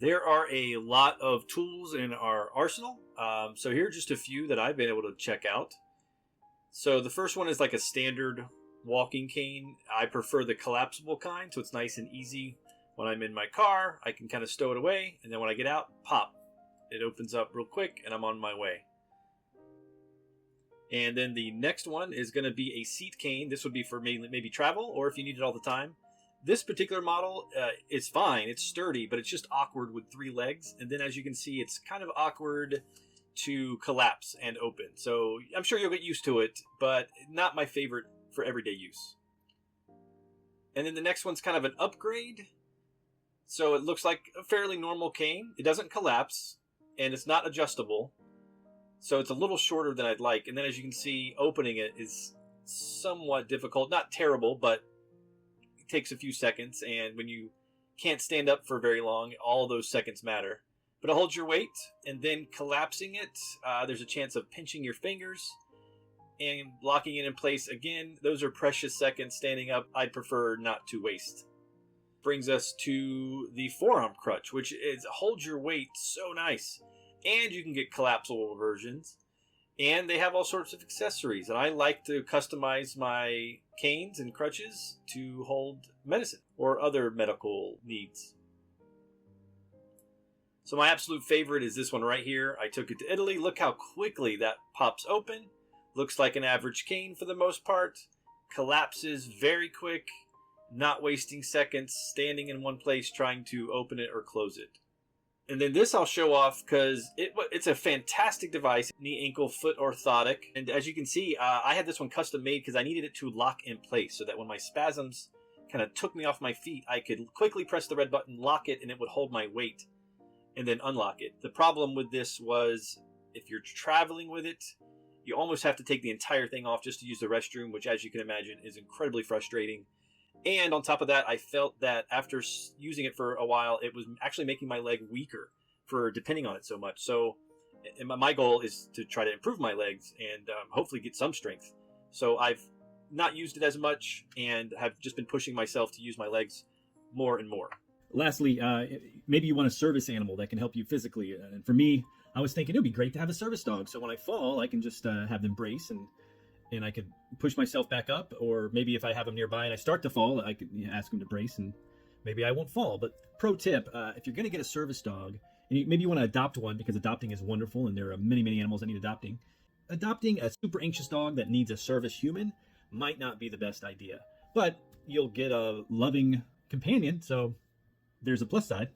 There are a lot of tools in our arsenal. So here are just a few that I've been able to check out. So the first one is like a standard walking cane. I prefer the collapsible kind, so it's nice and easy. When I'm in my car, I can kind of stow it away, and then when I get out, pop. It opens up real quick, and I'm on my way. And then the next one is going to be a seat cane. This would be for maybe travel, or if you need it all the time. This particular model is fine. It's sturdy, but it's just awkward with 3 legs. And then as you can see, it's kind of awkward to collapse and open. So I'm sure you'll get used to it, but not my favorite for everyday use. And then the next one's kind of an upgrade. So it looks like a fairly normal cane. It doesn't collapse, and it's not adjustable. So it's a little shorter than I'd like. And then as you can see, opening it is somewhat difficult. Not terrible, but it takes a few seconds. And when you can't stand up for very long, all those seconds matter. But it holds your weight, and then collapsing it, there's a chance of pinching your fingers and locking it in place. Again, those are precious seconds standing up. I'd prefer not to waste. Brings us to the forearm crutch, which is holds your weight so nice. And you can get collapsible versions. And they have all sorts of accessories. And I like to customize my canes and crutches to hold medicine or other medical needs. So my absolute favorite is this one right here. I took it to Italy. Look how quickly that pops open. Looks like an average cane for the most part. Collapses very quick. Not wasting seconds standing in one place trying to open it or close it. And then this I'll show off because it's a fantastic device. Knee, ankle, foot orthotic. And as you can see, I had this one custom made because I needed it to lock in place so that when my spasms kind of took me off my feet, I could quickly press the red button, lock it, and it would hold my weight and then unlock it. The problem with this was if you're traveling with it, you almost have to take the entire thing off just to use the restroom, which as you can imagine is incredibly frustrating. And on top of that, I felt that after using it for a while, it was actually making my leg weaker for depending on it so much. So my goal is to try to improve my legs and hopefully get some strength. So I've not used it as much and have just been pushing myself to use my legs more and more. Lastly, maybe you want a service animal that can help you physically. And for me, I was thinking it would be great to have a service dog. So when I fall, I can just have them brace and I could push myself back up, or maybe if I have them nearby and I start to fall, I could ask them to brace and maybe I won't fall. But pro tip, if you're going to get a service dog, and maybe you want to adopt one because adopting is wonderful and there are many, many animals that need adopting. Adopting a super anxious dog that needs a service human might not be the best idea, but you'll get a loving companion, so there's a plus side.